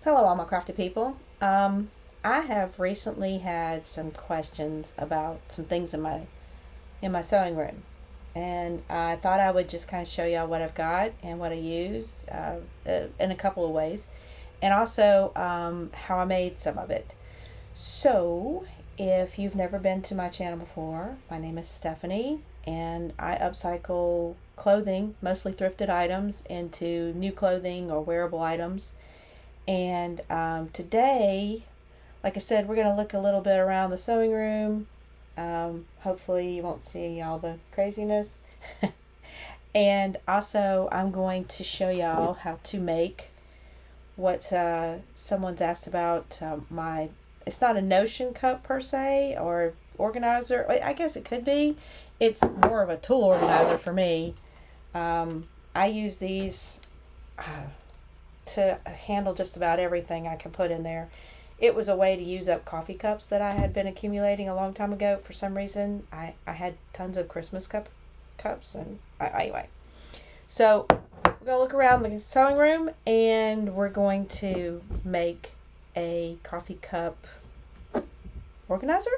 Hello, all my crafty people. I have recently had some questions about some things in my sewing room, and I thought I would just kind of show y'all what I've got and what I use in a couple of ways, and also how I made some of it. So, if you've never been to my channel before, my name is Stephanie, and I upcycle clothing, mostly thrifted items, into new clothing or wearable items. And today, like I said, we're going to look a little bit around the sewing room. Hopefully, you won't see all the craziness. And also, I'm going to show y'all how to make what someone's asked about my. It's not a Notion cup per se or organizer. I guess it could be. It's more of a tool organizer for me. I use these to handle just about everything I can put in there. It was a way to use up coffee cups that I had been accumulating a long time ago. For some reason, I had tons of Christmas cups. And anyway. So we're going to look around the sewing room and we're going to make a coffee cup organizer.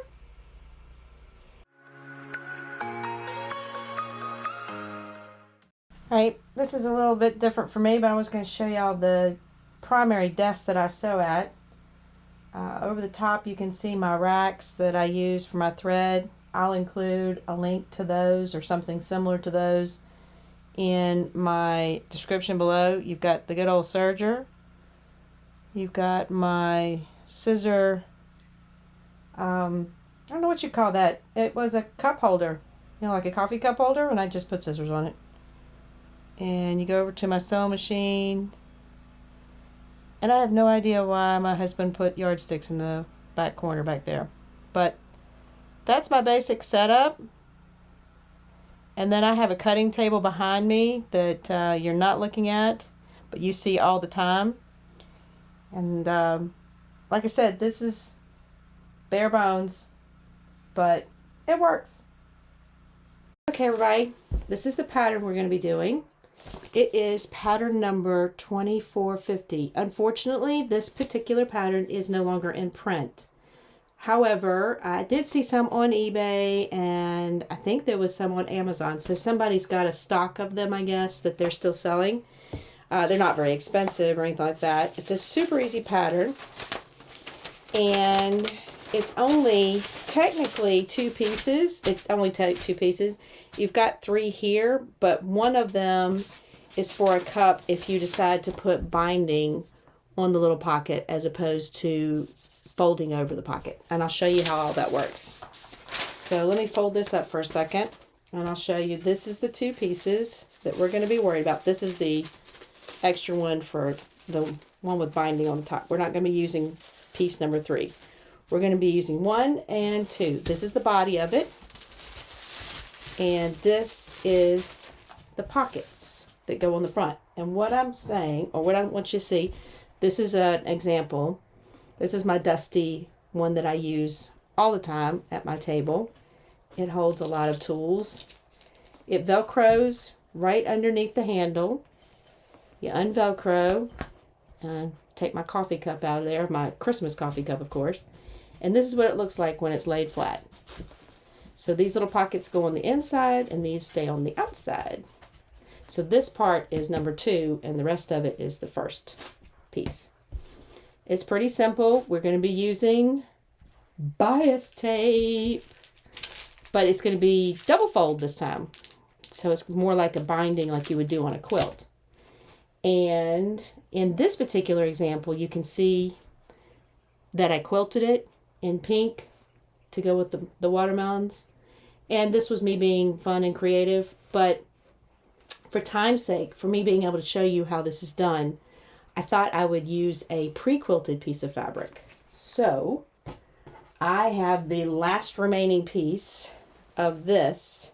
Alright, this is a little bit different for me, but I was going to show y'all the primary desk that I sew at. Over the top you can see my racks that I use for my thread. I'll include a link to those or something similar to those in my description below. You've got the good old serger. You've got my scissor, I don't know what you call that. It was a cup holder, like a coffee cup holder, and I just put scissors on it. And you go over to my sewing machine. And I have no idea why my husband put yardsticks in the back corner back there. But that's my basic setup. And then I have a cutting table behind me that you're not looking at, but you see all the time. And like I said, this is bare bones, but it works. Okay, everybody, this is the pattern we're going to be doing. It is pattern number 2450. Unfortunately, this particular pattern is no longer in print. However, I did see some on eBay, and I think there was some on Amazon. So somebody's got a stock of them, I guess, that they're still selling. They're not very expensive or anything like that. It's a super easy pattern. And it's only technically two pieces. It's only two pieces. You've got three here, but one of them is for a cup if you decide to put binding on the little pocket as opposed to folding over the pocket. And I'll show you how all that works. So let me fold this up for a second and I'll show you. This is the two pieces that we're going to be worried about. This is the extra one for the one with binding on the top. We're not going to be using piece number 3. We're going to be using 1 and 2. This is the body of it. And this is the pockets that go on the front. And what I'm saying, or what I want you to see, this is an example. This is my dusty one that I use all the time at my table. It holds a lot of tools. It velcros right underneath the handle. You unvelcro and take my coffee cup out of there, my Christmas coffee cup, of course. And this is what it looks like when it's laid flat. So these little pockets go on the inside and these stay on the outside. So this part is number 2 and the rest of it is the first piece. It's pretty simple. We're going to be using bias tape, but it's going to be double fold this time. So it's more like a binding like you would do on a quilt. And in this particular example, you can see that I quilted it in pink to go with the watermelons. And this was me being fun and creative, but for time's sake, for me being able to show you how this is done, I thought I would use a pre-quilted piece of fabric. So I have the last remaining piece of this.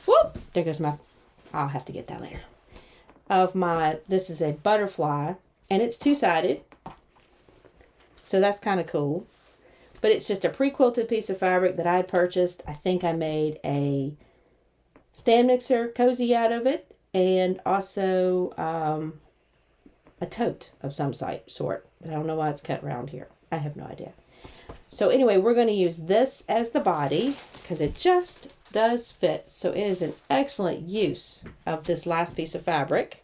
Whoop! There goes my, I'll have to get that later. This is a butterfly, and it's two-sided. So that's kind of cool. But it's just a pre-quilted piece of fabric that I had purchased. I think I made a stand mixer cozy out of it. And also a tote of some sort. But I don't know why it's cut around here. I have no idea. So anyway, we're going to use this as the body because it just does fit. So it is an excellent use of this last piece of fabric.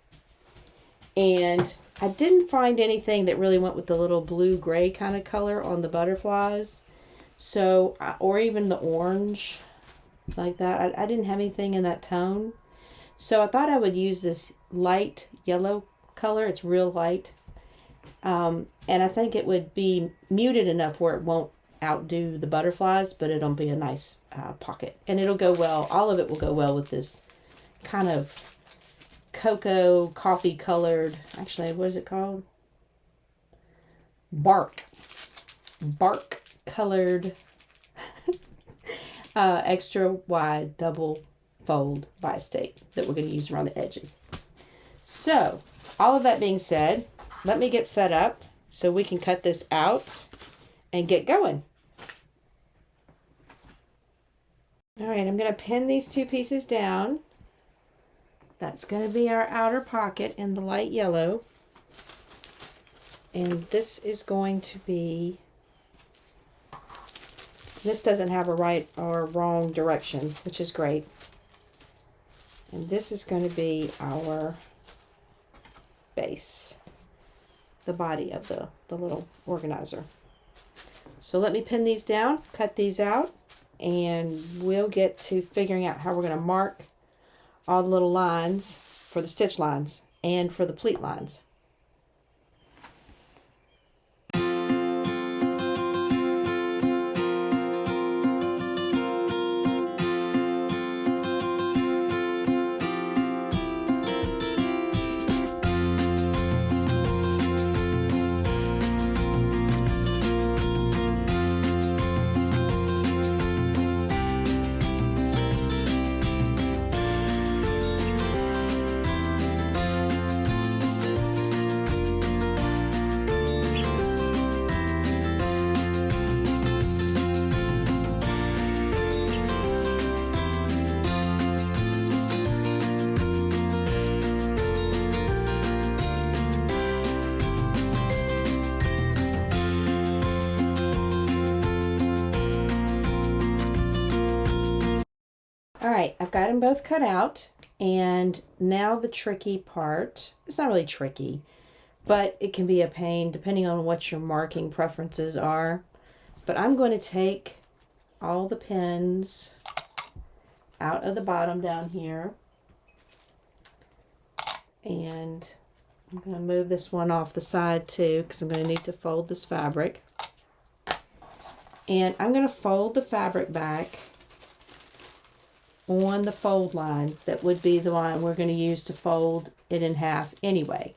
And I didn't find anything that really went with the little blue-gray kind of color on the butterflies. So, or even the orange like that. I didn't have anything in that tone. So I thought I would use this light yellow color. It's real light. And I think it would be muted enough where it won't outdo the butterflies, but it'll be a nice pocket. And it'll go well. All of it will go well with this kind of cocoa coffee colored, actually, what is it called? Bark colored extra wide double fold bias tape that we're going to use around the edges. So all of that being said, let me get set up so we can cut this out and get going. All right, I'm going to pin these two pieces down. That's going to be our outer pocket in the light yellow. And this is going to be, this doesn't have a right or wrong direction, which is great. And this is going to be our base, the body of the little organizer. So let me pin these down, cut these out, and we'll get to figuring out how we're going to mark all the little lines for the stitch lines and for the pleat lines. All right, I've got them both cut out, and now the tricky part, it's not really tricky, but it can be a pain depending on what your marking preferences are. But I'm going to take all the pins out of the bottom down here, and I'm going to move this one off the side too because I'm going to need to fold this fabric. And I'm going to fold the fabric back on the fold line that would be the line we're going to use to fold it in half anyway.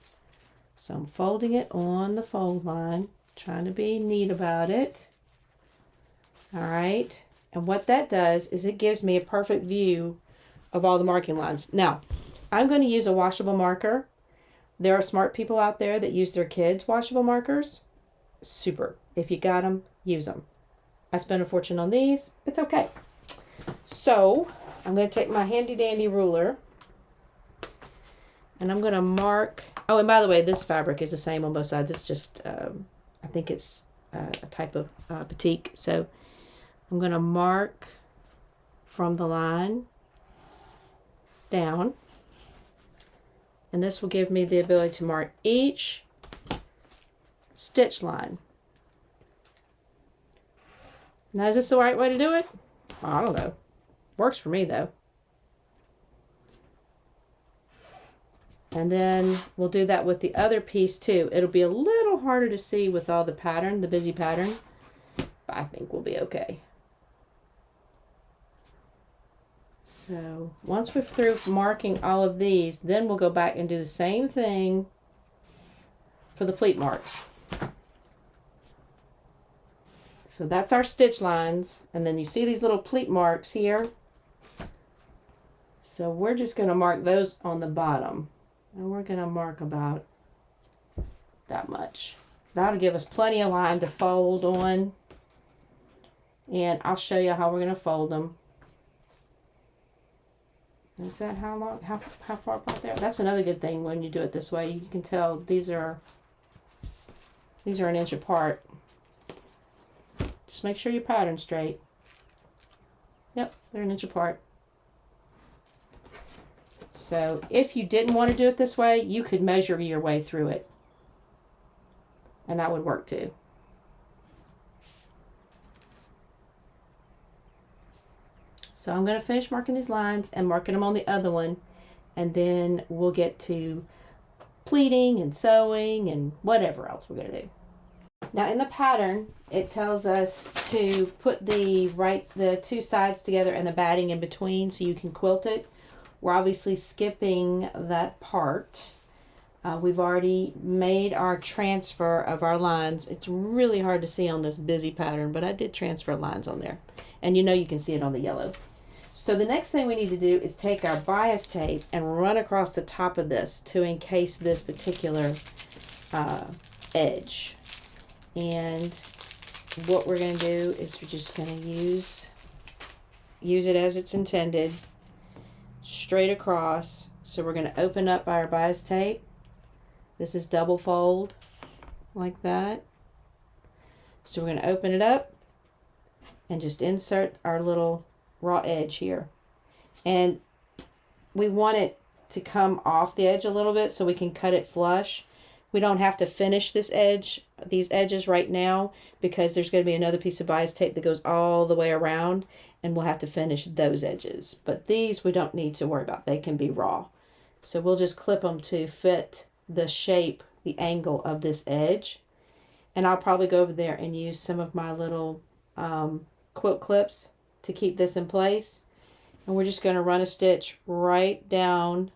So I'm folding it on the fold line, trying to be neat about it. All right, and what that does is it gives me a perfect view of all the marking lines. Now, I'm going to use a washable marker. There are smart people out there that use their kids' washable markers. Super. If you got them, use them. I spent a fortune on these. It's okay. So I'm going to take my handy dandy ruler and I'm going to mark. Oh, and by the way, this fabric is the same on both sides. It's just, I think it's a type of batik. So I'm going to mark from the line down. And this will give me the ability to mark each stitch line. Now, is this the right way to do it? I don't know. Works for me though. And then we'll do that with the other piece too. It'll be a little harder to see with all the pattern, the busy pattern, but I think we'll be okay. So once we're through marking all of these, then we'll go back and do the same thing for the pleat marks. So that's our stitch lines. And then you see these little pleat marks here. So we're just going to mark those on the bottom. And we're going to mark about that much. That'll give us plenty of line to fold on. And I'll show you how we're going to fold them. Is that how long, how far apart there? That's another good thing when you do it this way. You can tell these are an inch apart. Just make sure your pattern's straight. Yep, they're an inch apart. So if you didn't want to do it this way, you could measure your way through it. And that would work too. So I'm going to finish marking these lines and marking them on the other one. And then we'll get to pleating and sewing and whatever else we're going to do. Now in the pattern, it tells us to put the two sides together and the batting in between so you can quilt it. We're obviously skipping that part. We've already made our transfer of our lines. It's really hard to see on this busy pattern, but I did transfer lines on there. And you can see it on the yellow. So the next thing we need to do is take our bias tape and run across the top of this to encase this particular edge. And what we're going to do is we're just going to use it as it's intended, straight across. So we're going to open up our bias tape. This is double fold like that. So we're going to open it up and just insert our little raw edge here. And we want it to come off the edge a little bit so we can cut it flush. We don't have to finish these edges right now because there's going to be another piece of bias tape that goes all the way around and we'll have to finish those edges. But these we don't need to worry about. They can be raw. So we'll just clip them to fit the shape, the angle of this edge. And I'll probably go over there and use some of my little quilt clips to keep this in place. And we're just going to run a stitch right down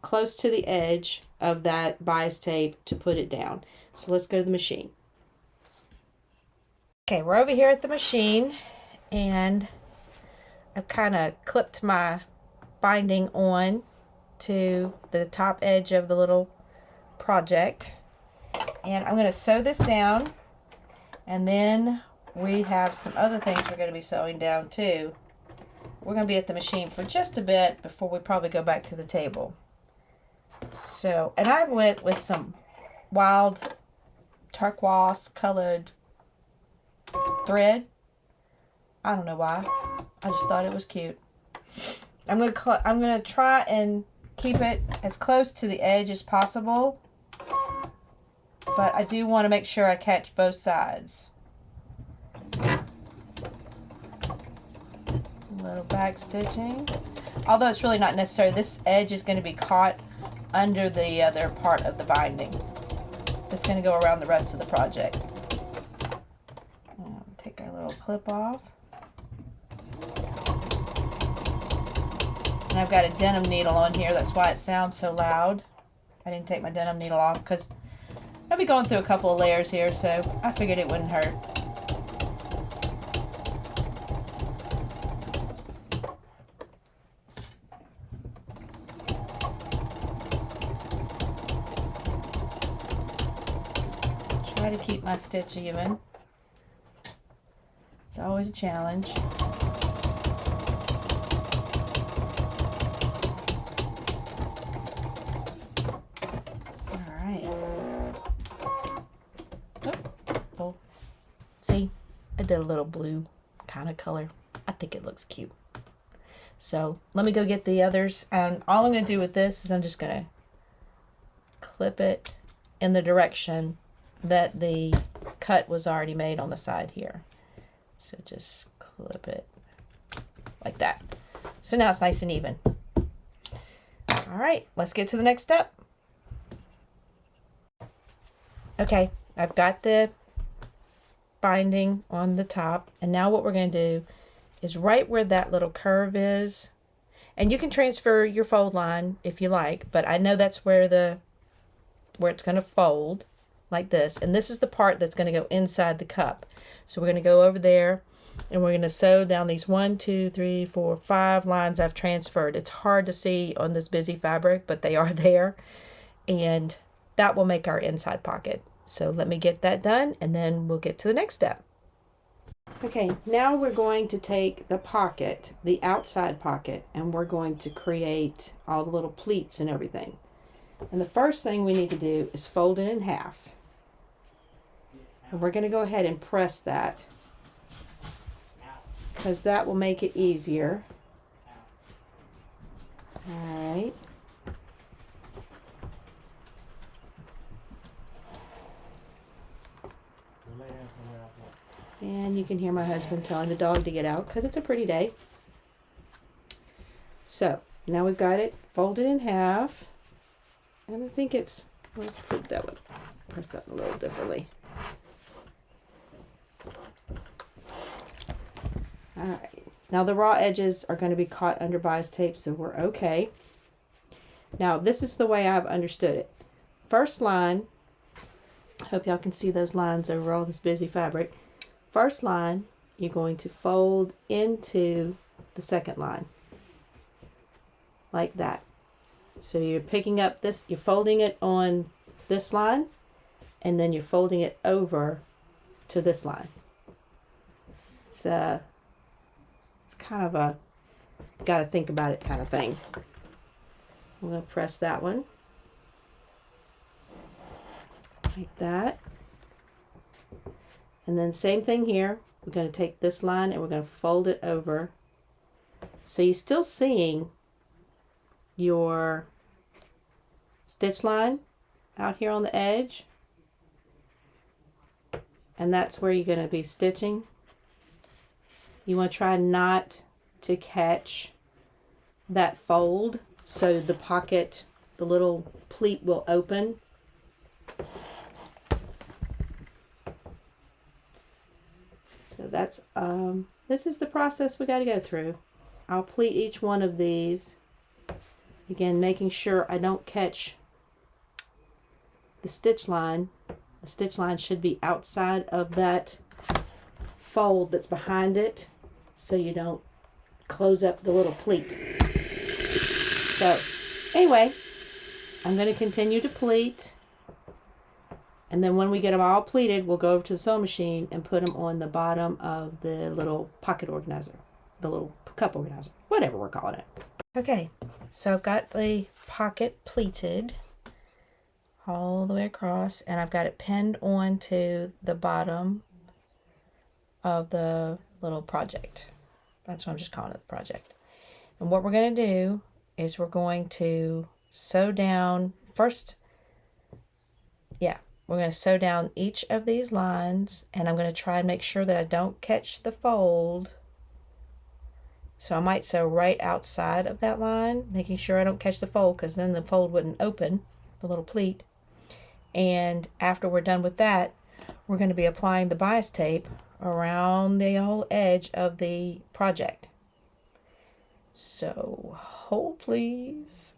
close to the edge of that bias tape to put it down. So let's go to the machine. Okay, we're over here at the machine and I've kind of clipped my binding on to the top edge of the little project. And I'm going to sew this down, and then we have some other things we're going to be sewing down too. We're going to be at the machine for just a bit before we probably go back to the table. So, and I went with some wild turquoise colored thread. I don't know why. I just thought it was cute. I'm gonna try and keep it as close to the edge as possible, but I do want to make sure I catch both sides. A little back stitching. Although it's really not necessary. This edge is going to be caught under the other part of the binding. It's going to go around the rest of the project. Take our little clip off. And I've got a denim needle on here. That's why it sounds so loud. I didn't take my denim needle off because I'll be going through a couple of layers here, so I figured it wouldn't hurt. Try to keep my stitch even. It's always a challenge. See, I did a little blue kind of color. I think it looks cute. So let me go get the others. And all I'm going to do with this is I'm just going to clip it in the direction that the cut was already made on the side here. So just clip it like that. So now it's nice and even. All right, let's get to the next step. Okay, I've got the binding on the top, and now what we're going to do is right where that little curve is, and you can transfer your fold line if you like, but I know that's where it's going to fold like this, and this is the part that's going to go inside the cup. So we're going to go over there and we're going to sew down these 1, 2, 3, 4, 5 lines I've transferred. It's hard to see on this busy fabric, but they are there, and that will make our inside pocket. So let me get that done, and then we'll get to the next step. Okay, now we're going to take the pocket, the outside pocket, and we're going to create all the little pleats and everything. And the first thing we need to do is fold it in half. And we're going to go ahead and press that because that will make it easier. All right. And you can hear my husband telling the dog to get out because it's a pretty day. So now we've got it folded in half. And I think it's, let's put that one, press that a little differently. All right. Now the raw edges are going to be caught under bias tape, so we're okay. Now this is the way I've understood it. First line, I hope y'all can see those lines over all this busy fabric. First line, you're going to fold into the second line. Like that. So you're picking up this, you're folding it on this line, and then you're folding it over to this line. It's kind of a gotta think about it kind of thing. I'm going to press that one. Like that. And then same thing here. We're going to take this line and we're going to fold it over. So you're still seeing your stitch line out here on the edge. And that's where you're going to be stitching. You want to try not to catch that fold so the pocket, the little pleat will open. So that's, this is the process we got to go through. I'll pleat each one of these. Again, making sure I don't catch the stitch line. The stitch line should be outside of that fold that's behind it, so you don't close up the little pleat. So anyway, I'm going to continue to pleat. And then when we get them all pleated, we'll go over to the sewing machine and put them on the bottom of the little pocket organizer, the little cup organizer, whatever we're calling it. Okay, so I've got the pocket pleated all the way across, and I've got it pinned onto the bottom of the little project. That's what I'm just calling it, the project. And what we're going to do is we're going to sew down first. Yeah. We're going to sew down each of these lines, and I'm going to try and make sure that I don't catch the fold. So I might sew right outside of that line, making sure I don't catch the fold, because then the fold wouldn't open, the little pleat. And after we're done with that, we're going to be applying the bias tape around the whole edge of the project. So hold please.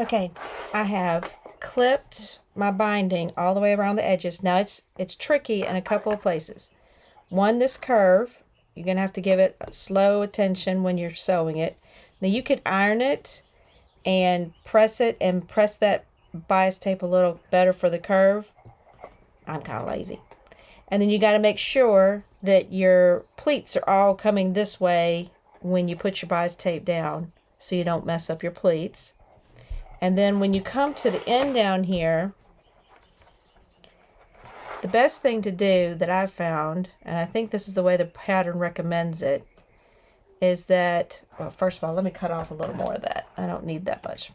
Okay, I have clipped my binding all the way around the edges. Now it's tricky in a couple of places. One, this curve, you're going to have to give it slow attention when you're sewing it. Now you could iron it and press it and press that bias tape a little better for the curve. I'm kind of lazy. And then you got to make sure that your pleats are all coming this way when you put your bias tape down so you don't mess up your pleats. And then when you come to the end down here, the best thing to do that I've found, and I think this is the way the pattern recommends it, is that, well, first of all, let me cut off a little more of that. I don't need that much.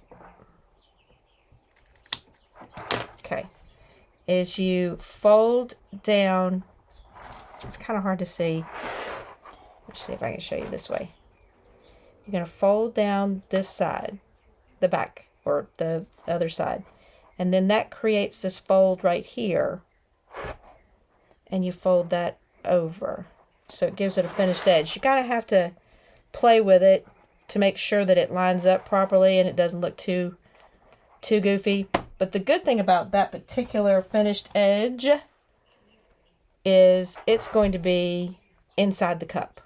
Okay. Is you fold down, it's kind of hard to see. Let's see if I can show you this way. You're going to fold down this side, the back, or the other side, and then that creates this fold right here, and you fold that over so it gives it a finished edge. You kind of have to play with it to make sure that it lines up properly and it doesn't look too goofy. But the good thing about that particular finished edge is it's going to be inside the cup.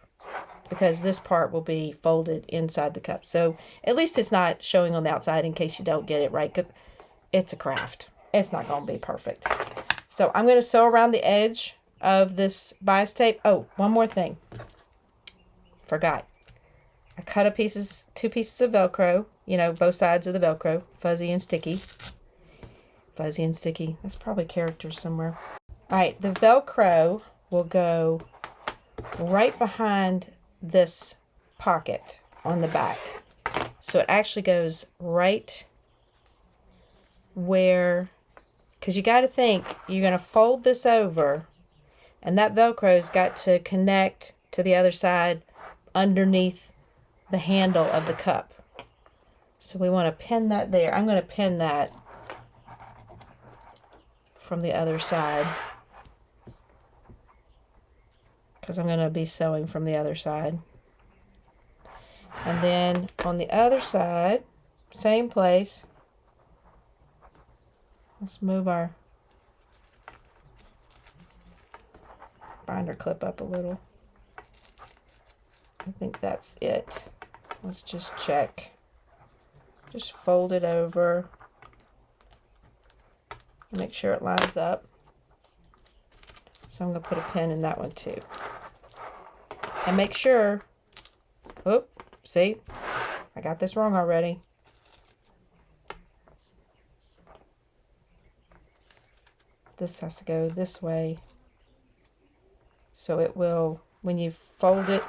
because this part will be folded inside the cup. So at least it's not showing on the outside in case you don't get it right, because it's a craft. It's not going to be perfect. So I'm going to sew around the edge of this bias tape. Oh, one more thing. Forgot. I cut two pieces of Velcro, you know, both sides of the Velcro, fuzzy and sticky. Fuzzy and sticky. That's probably characters somewhere. All right, the Velcro will go right behind this pocket on the back. So it actually goes right where, because you got to think, you're going to fold this over, and that Velcro's got to connect to the other side underneath the handle of the cup. So we want to pin that there. I'm going to pin that from the other side, because I'm going to be sewing from the other side. And then on the other side, same place. Let's move our binder clip up a little. I think that's it. Let's just check. Just fold it over. Make sure it lines up. So I'm going to put a pin in that one too. And make sure, oop, see, I got this wrong already. This has to go this way. So it will, when you fold it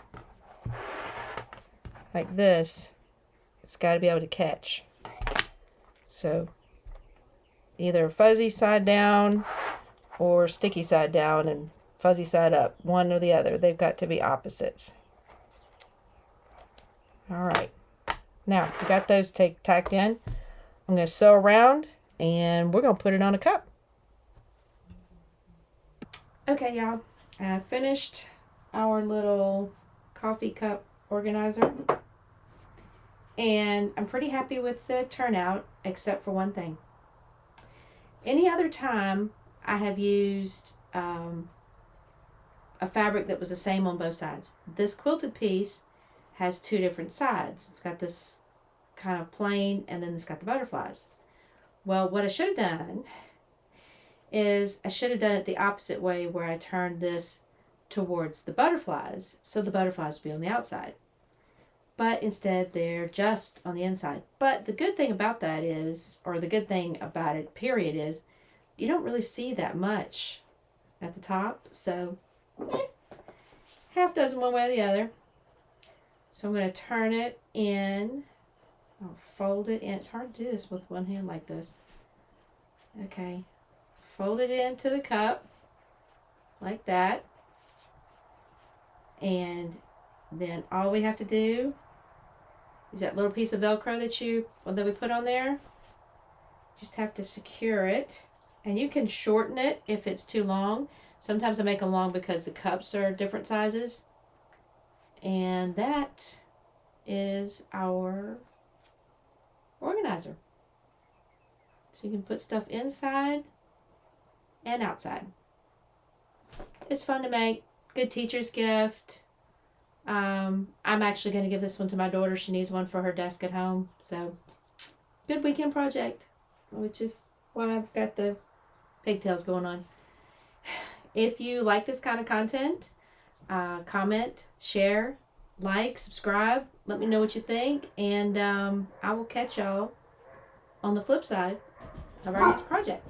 like this, it's got to be able to catch. So either fuzzy side down or sticky side down and fuzzy side up, one or the other. They've got to be opposites. All right. Now, we got those tacked in. I'm going to sew around and we're going to put it on a cup. Okay, y'all. I finished our little coffee cup organizer. And I'm pretty happy with the turnout, except for one thing. Any other time, I have used a fabric that was the same on both sides. This quilted piece has two different sides. It's got this kind of plain, and then it's got the butterflies. Well, what I should have done is I should have done it the opposite way, where I turned this towards the butterflies, so the butterflies would be on the outside. But instead, they're just on the inside. But the good thing about that is, or the good thing about it, period, is you don't really see that much at the top. So, half dozen one way or the other. So I'm going to turn it in. I'll fold it in. It's hard to do this with one hand like this. Okay. Fold it into the cup like that. And then all we have to do is that little piece of Velcro that we put on there. Just have to secure it. And you can shorten it if it's too long. Sometimes I make them long because the cups are different sizes. And that is our organizer. So you can put stuff inside and outside. It's fun to make. Good teacher's gift. I'm actually going to give this one to my daughter. She needs one for her desk at home. So, good weekend project, which is why I've got the pigtails going on. If you like this kind of content, comment, share, like, subscribe. Let me know what you think. And I will catch y'all on the flip side of our next project.